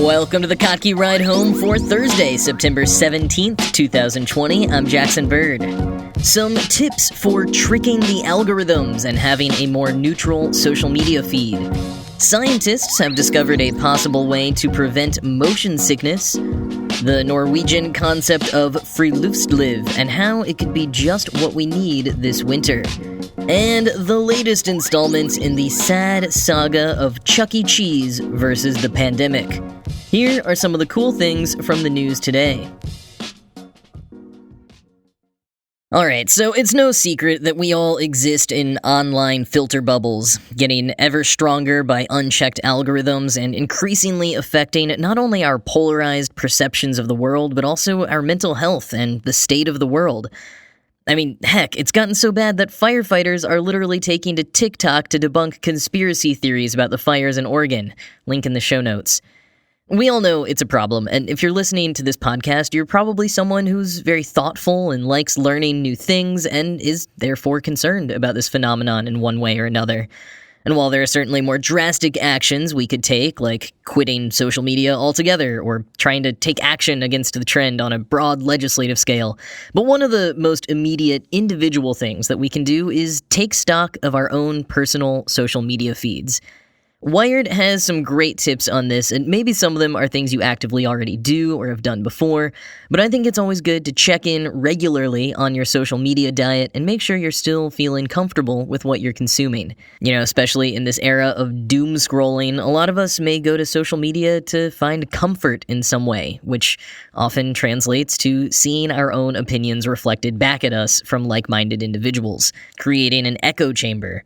Welcome to the Kottke Ride Home for Thursday, September 17th, 2020. I'm Jackson Bird. Some tips for tricking the algorithms and having a more neutral social media feed. Scientists have discovered a possible way to prevent motion sickness, the Norwegian concept of Friluftsliv, and how it could be just what we need this winter. And the latest installment in the sad saga of Chuck E. Cheese versus the pandemic. Here are some of the cool things from the news today. Alright, so it's no secret that we all exist in online filter bubbles, getting ever stronger by unchecked algorithms and increasingly affecting not only our polarized perceptions of the world, but also our mental health and the state of the world. I mean, heck, it's gotten so bad that firefighters are literally taking to TikTok to debunk conspiracy theories about the fires in Oregon. Link in the show notes. We all know it's a problem, and if you're listening to this podcast, you're probably someone who's very thoughtful and likes learning new things and is therefore concerned about this phenomenon in one way or another. And while there are certainly more drastic actions we could take, like quitting social media altogether or trying to take action against the trend on a broad legislative scale, but one of the most immediate individual things that we can do is take stock of our own personal social media feeds. Wired has some great tips on this, and maybe some of them are things you actively already do or have done before, but I think it's always good to check in regularly on your social media diet and make sure you're still feeling comfortable with what you're consuming. You know, especially in this era of doom scrolling, a lot of us may go to social media to find comfort in some way, which often translates to seeing our own opinions reflected back at us from like-minded individuals, creating an echo chamber.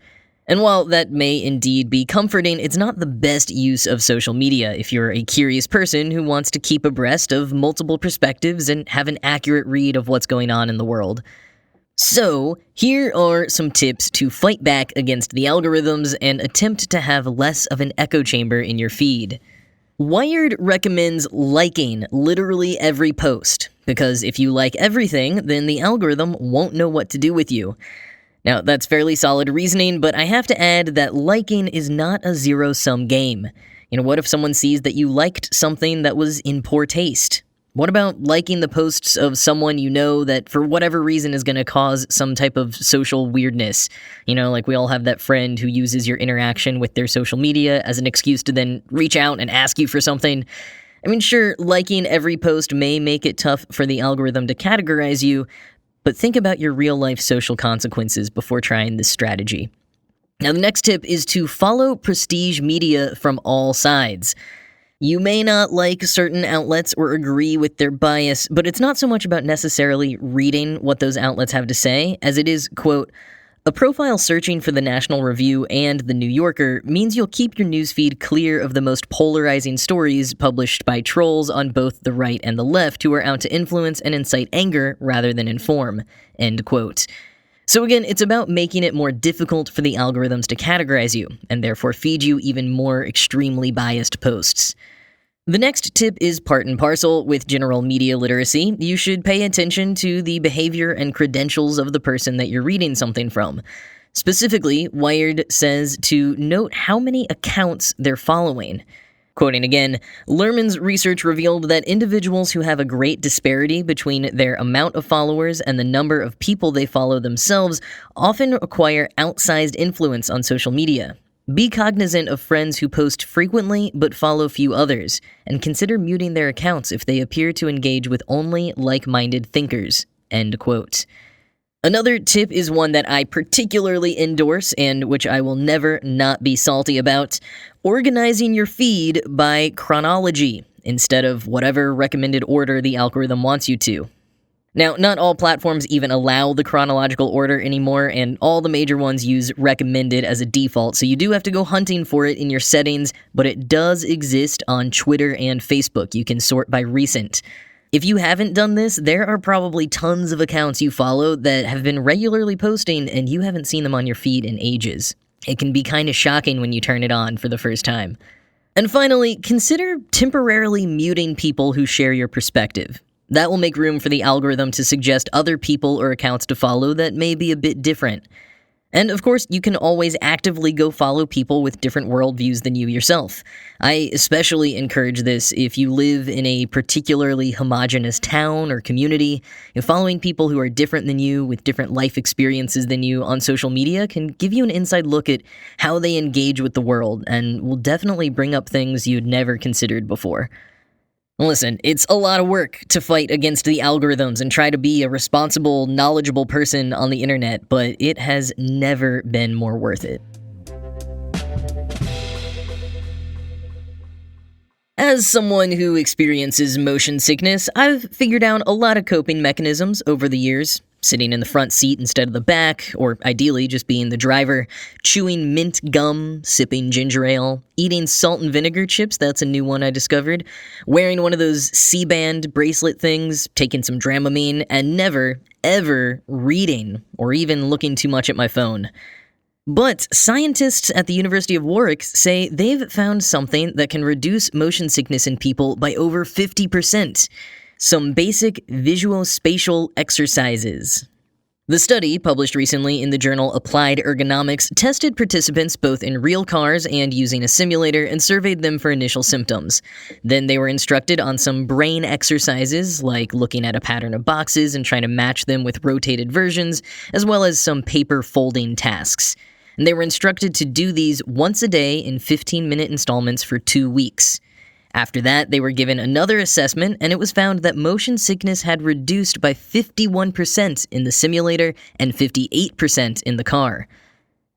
And while that may indeed be comforting, it's not the best use of social media if you're a curious person who wants to keep abreast of multiple perspectives and have an accurate read of what's going on in the world. So, here are some tips to fight back against the algorithms and attempt to have less of an echo chamber in your feed. Wired recommends liking literally every post, because if you like everything, then the algorithm won't know what to do with you. Now, that's fairly solid reasoning, but I have to add that liking is not a zero-sum game. You know, what if someone sees that you liked something that was in poor taste? What about liking the posts of someone you know that for whatever reason is going to cause some type of social weirdness? You know, like we all have that friend who uses your interaction with their social media as an excuse to then reach out and ask you for something. I mean, sure, liking every post may make it tough for the algorithm to categorize you, but think about your real-life social consequences before trying this strategy. Now, the next tip is to follow prestige media from all sides. You may not like certain outlets or agree with their bias, but it's not so much about necessarily reading what those outlets have to say, as it is, quote, a profile searching for the National Review and the New Yorker means you'll keep your newsfeed clear of the most polarizing stories published by trolls on both the right and the left who are out to influence and incite anger rather than inform, end quote. So again, it's about making it more difficult for the algorithms to categorize you, and therefore feed you even more extremely biased posts. The next tip is part and parcel with general media literacy. You should pay attention to the behavior and credentials of the person that you're reading something from. Specifically, Wired says to note how many accounts they're following. Quoting again, Lerman's research revealed that individuals who have a great disparity between their amount of followers and the number of people they follow themselves often acquire outsized influence on social media. Be cognizant of friends who post frequently but follow few others, and consider muting their accounts if they appear to engage with only like-minded thinkers. End quote. Another tip is one that I particularly endorse and which I will never not be salty about: organizing your feed by chronology instead of whatever recommended order the algorithm wants you to. Now, not all platforms even allow the chronological order anymore, and all the major ones use recommended as a default, so you do have to go hunting for it in your settings, but it does exist on Twitter and Facebook. You can sort by recent. If you haven't done this, there are probably tons of accounts you follow that have been regularly posting, and you haven't seen them on your feed in ages. It can be kind of shocking when you turn it on for the first time. And finally, consider temporarily muting people who share your perspective. That will make room for the algorithm to suggest other people or accounts to follow that may be a bit different. And of course, you can always actively go follow people with different worldviews than you yourself. I especially encourage this if you live in a particularly homogenous town or community. Following people who are different than you, with different life experiences than you on social media can give you an inside look at how they engage with the world and will definitely bring up things you'd never considered before. Listen, it's a lot of work to fight against the algorithms and try to be a responsible, knowledgeable person on the internet, but it has never been more worth it. As someone who experiences motion sickness, I've figured out a lot of coping mechanisms over the years. Sitting in the front seat instead of the back, or ideally just being the driver, chewing mint gum, sipping ginger ale, eating salt and vinegar chips, that's a new one I discovered, wearing one of those C-band bracelet things, taking some Dramamine, and never, ever reading or even looking too much at my phone. But scientists at the University of Warwick say they've found something that can reduce motion sickness in people by over 50%. Some basic visuospatial exercises. The study, published recently in the journal Applied Ergonomics, tested participants both in real cars and using a simulator and surveyed them for initial symptoms. Then they were instructed on some brain exercises, like looking at a pattern of boxes and trying to match them with rotated versions, as well as some paper folding tasks. And they were instructed to do these once a day in 15-minute installments for 2 weeks. After that, they were given another assessment, and it was found that motion sickness had reduced by 51% in the simulator and 58% in the car.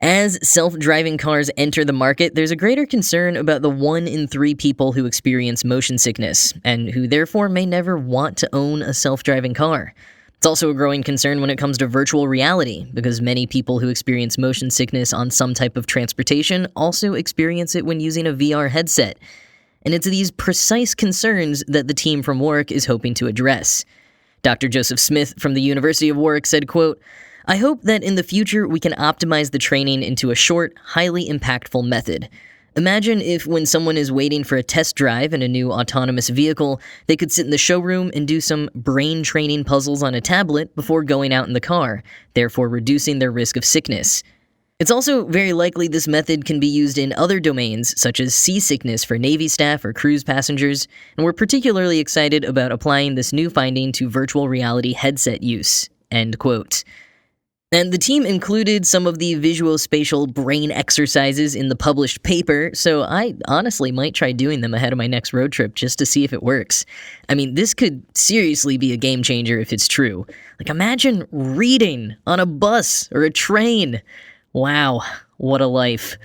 As self-driving cars enter the market, there's a greater concern about the 1 in 3 people who experience motion sickness, and who therefore may never want to own a self-driving car. It's also a growing concern when it comes to virtual reality, because many people who experience motion sickness on some type of transportation also experience it when using a VR headset. And it's these precise concerns that the team from Warwick is hoping to address. Dr. Joseph Smith from the University of Warwick said, quote, "I hope that in the future we can optimize the training into a short, highly impactful method. Imagine if when someone is waiting for a test drive in a new autonomous vehicle, they could sit in the showroom and do some brain training puzzles on a tablet before going out in the car, therefore reducing their risk of sickness. It's also very likely this method can be used in other domains, such as seasickness for Navy staff or cruise passengers, and we're particularly excited about applying this new finding to virtual reality headset use." End quote. And the team included some of the visuospatial brain exercises in the published paper, so I honestly might try doing them ahead of my next road trip just to see if it works. I mean, this could seriously be a game changer if it's true. Like, imagine reading on a bus or a train. Wow, what a life.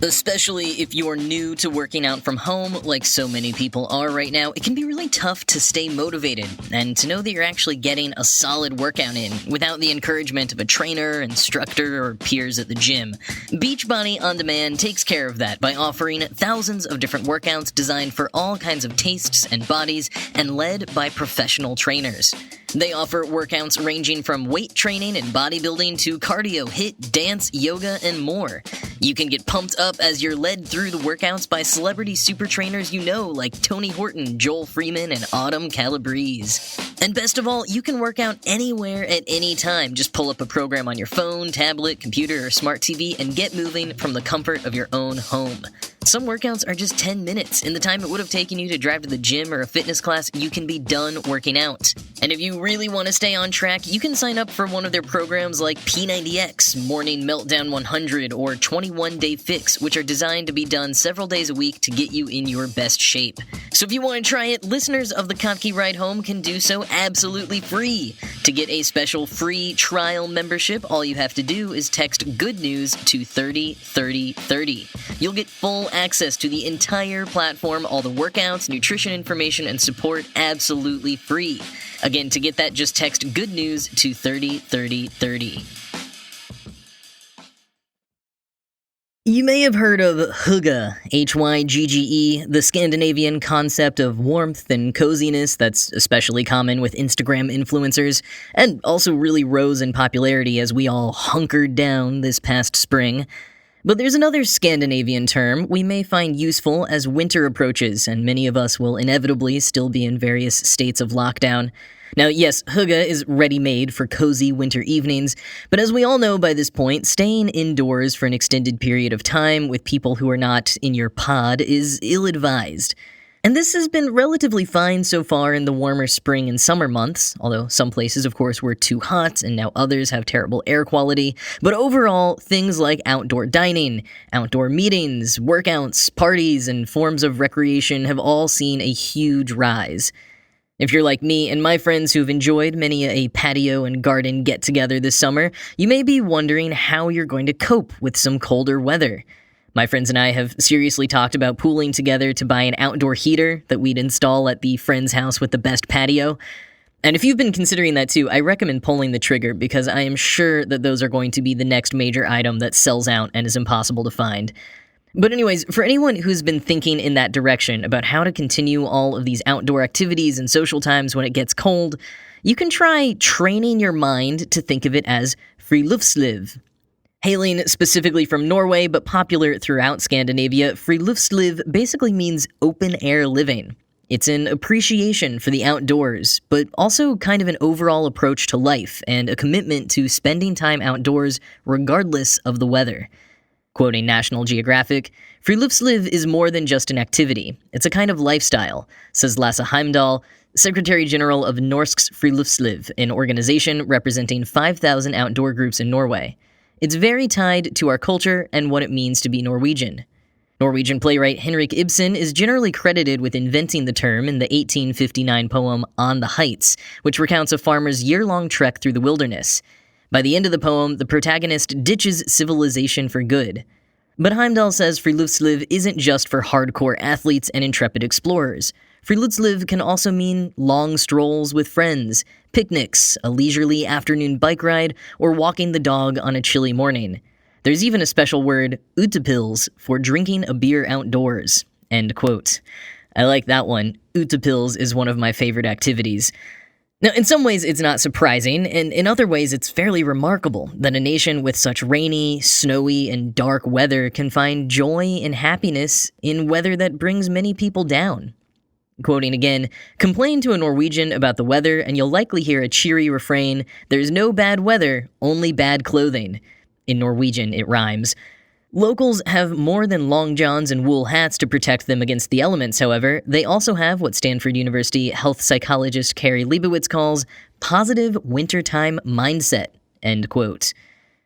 Especially if you're new to working out from home, like so many people are right now, it can be really tough to stay motivated and to know that you're actually getting a solid workout in without the encouragement of a trainer, instructor, or peers at the gym. Beachbody On Demand takes care of that by offering thousands of different workouts designed for all kinds of tastes and bodies and led by professional trainers. They offer workouts ranging from weight training and bodybuilding to cardio, HIIT, dance, yoga, and more. You can get pumped up as you're led through the workouts by celebrity super trainers you know like Tony Horton, Joel Freeman, and Autumn Calabrese. And best of all, you can work out anywhere at any time. Just pull up a program on your phone, tablet, computer, or smart TV and get moving from the comfort of your own home. Some workouts are just 10 minutes. In the time it would have taken you to drive to the gym or a fitness class, you can be done working out. And if you really want to stay on track, you can sign up for one of their programs like P90X, Morning Meltdown 100, or 21 Day Fix, which are designed to be done several days a week to get you in your best shape. So if you want to try it, listeners of the Kottke Ride Home can do so absolutely free. To get a special free trial membership, all you have to do is text Good News to 303030. You'll get full access to the entire platform, all the workouts, nutrition information, and support absolutely free. Again, to get that, just text Good News to 303030. You may have heard of hygge, Hygge, the Scandinavian concept of warmth and coziness that's especially common with Instagram influencers, and also really rose in popularity as we all hunkered down this past spring. But there's another Scandinavian term we may find useful as winter approaches, and many of us will inevitably still be in various states of lockdown. Now, yes, hygge is ready-made for cozy winter evenings, but as we all know by this point, staying indoors for an extended period of time with people who are not in your pod is ill-advised. And this has been relatively fine so far in the warmer spring and summer months, although some places, of course, were too hot and now others have terrible air quality. But overall, things like outdoor dining, outdoor meetings, workouts, parties, and forms of recreation have all seen a huge rise. If you're like me and my friends who've enjoyed many a patio and garden get-together this summer, you may be wondering how you're going to cope with some colder weather. My friends and I have seriously talked about pooling together to buy an outdoor heater that we'd install at the friend's house with the best patio. And if you've been considering that too, I recommend pulling the trigger because I am sure that those are going to be the next major item that sells out and is impossible to find. But anyways, for anyone who's been thinking in that direction about how to continue all of these outdoor activities and social times when it gets cold, you can try training your mind to think of it as Friluftsliv. Hailing specifically from Norway, but popular throughout Scandinavia, Friluftsliv basically means open-air living. It's an appreciation for the outdoors, but also kind of an overall approach to life and a commitment to spending time outdoors regardless of the weather. Quoting National Geographic, Friluftsliv is more than just an activity. It's a kind of lifestyle, says Lasse Heimdal, Secretary General of Norsk's Friluftsliv, an organization representing 5,000 outdoor groups in Norway. It's very tied to our culture and what it means to be Norwegian. Norwegian playwright Henrik Ibsen is generally credited with inventing the term in the 1859 poem On the Heights, which recounts a farmer's year-long trek through the wilderness. By the end of the poem, the protagonist ditches civilization for good. But Heimdal says Friluftsliv isn't just for hardcore athletes and intrepid explorers. Friluftsliv can also mean long strolls with friends, picnics, a leisurely afternoon bike ride, or walking the dog on a chilly morning. There's even a special word, utepils, for drinking a beer outdoors. End quote. I like that one. Utepils is one of my favorite activities. Now, in some ways, it's not surprising, and in other ways, it's fairly remarkable that a nation with such rainy, snowy, and dark weather can find joy and happiness in weather that brings many people down. Quoting again, complain to a Norwegian about the weather and you'll likely hear a cheery refrain, there's no bad weather, only bad clothing. In Norwegian, it rhymes. Locals have more than long johns and wool hats to protect them against the elements, however. They also have what Stanford University health psychologist Carrie Leibowitz calls positive wintertime mindset, end quote.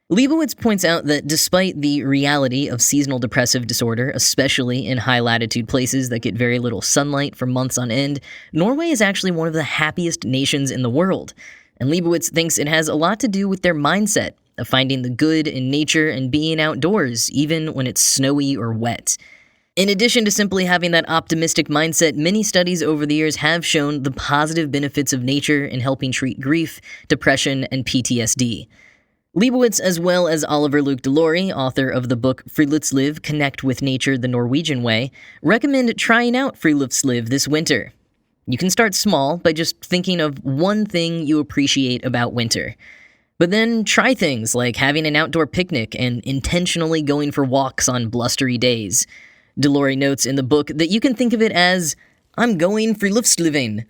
Leibowitz points out that despite the reality of seasonal depressive disorder, especially in high-latitude places that get very little sunlight for months on end, Norway is actually one of the happiest nations in the world. And Leibowitz thinks it has a lot to do with their mindset of finding the good in nature and being outdoors, even when it's snowy or wet. In addition to simply having that optimistic mindset, many studies over the years have shown the positive benefits of nature in helping treat grief, depression, and PTSD. Leibowitz, as well as Oliver Luke Delory, author of the book Friluftsliv, Connect with Nature the Norwegian Way, recommend trying out Friluftsliv this winter. You can start small by just thinking of one thing you appreciate about winter. But then try things like having an outdoor picnic and intentionally going for walks on blustery days. Delory notes in the book that you can think of it as, I'm going Friluftsliving.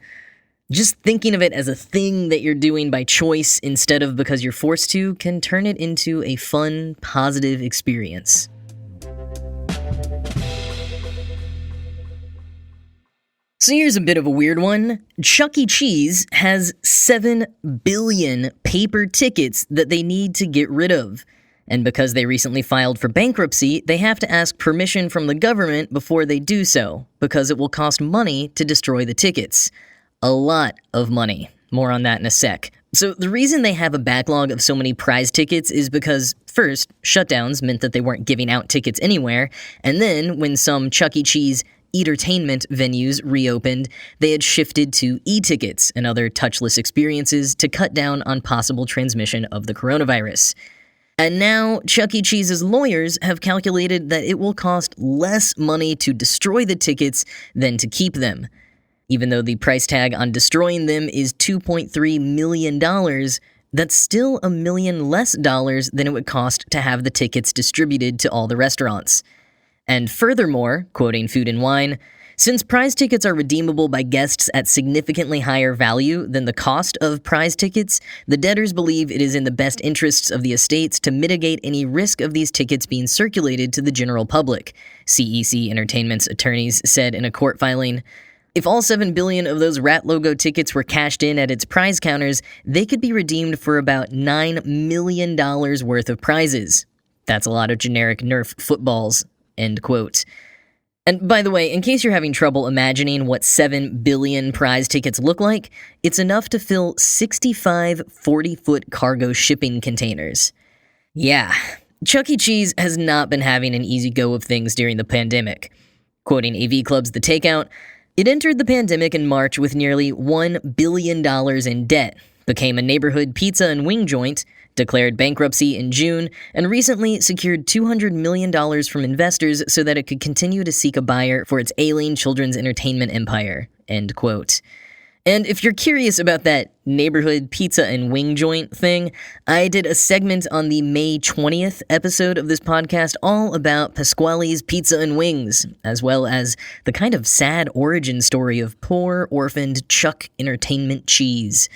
Just thinking of it as a thing that you're doing by choice instead of because you're forced to can turn it into a fun, positive experience. So here's a bit of a weird one. Chuck E. Cheese has 7 billion paper tickets that they need to get rid of. And because they recently filed for bankruptcy, they have to ask permission from the government before they do so, because it will cost money to destroy the tickets. A lot of money. More on that in a sec. So the reason they have a backlog of so many prize tickets is because, first, shutdowns meant that they weren't giving out tickets anywhere, and then when some Chuck E. Cheese entertainment venues reopened, they had shifted to e-tickets and other touchless experiences to cut down on possible transmission of the coronavirus. And now, Chuck E. Cheese's lawyers have calculated that it will cost less money to destroy the tickets than to keep them. Even though the price tag on destroying them is $2.3 million, that's still $1 million less than it would cost to have the tickets distributed to all the restaurants. And furthermore, quoting Food and Wine, since prize tickets are redeemable by guests at significantly higher value than the cost of prize tickets, the debtors believe it is in the best interests of the estates to mitigate any risk of these tickets being circulated to the general public, CEC Entertainment's attorneys said in a court filing. If all 7 billion of those rat logo tickets were cashed in at its prize counters, they could be redeemed for about $9 million worth of prizes. That's a lot of generic Nerf footballs, end quote. And by the way, in case you're having trouble imagining what 7 billion prize tickets look like, it's enough to fill 65 40-foot cargo shipping containers. Yeah, Chuck E. Cheese has not been having an easy go of things during the pandemic. Quoting AV Club's The Takeout, it entered the pandemic in March with nearly $1 billion in debt, became a neighborhood pizza and wing joint, declared bankruptcy in June, and recently secured $200 million from investors so that it could continue to seek a buyer for its ailing children's entertainment empire, end quote. And if you're curious about that neighborhood pizza and wing joint thing, I did a segment on the May 20th episode of this podcast all about Pasquale's Pizza and Wings, as well as the kind of sad origin story of poor, orphaned Chuck Entertainment Cheese.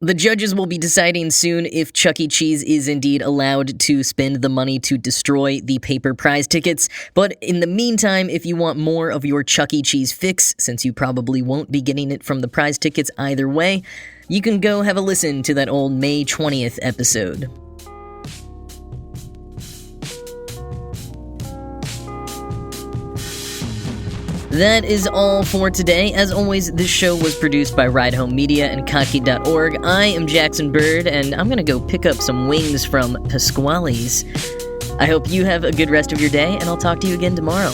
The judges will be deciding soon if Chuck E. Cheese is indeed allowed to spend the money to destroy the paper prize tickets, but in the meantime, if you want more of your Chuck E. Cheese fix, since you probably won't be getting it from the prize tickets either way, you can go have a listen to that old May 20th episode. That is all for today. As always, this show was produced by Ride Home Media and Kottke.org. I am Jackson Bird, and I'm going to go pick up some wings from Pasquale's. I hope you have a good rest of your day, and I'll talk to you again tomorrow.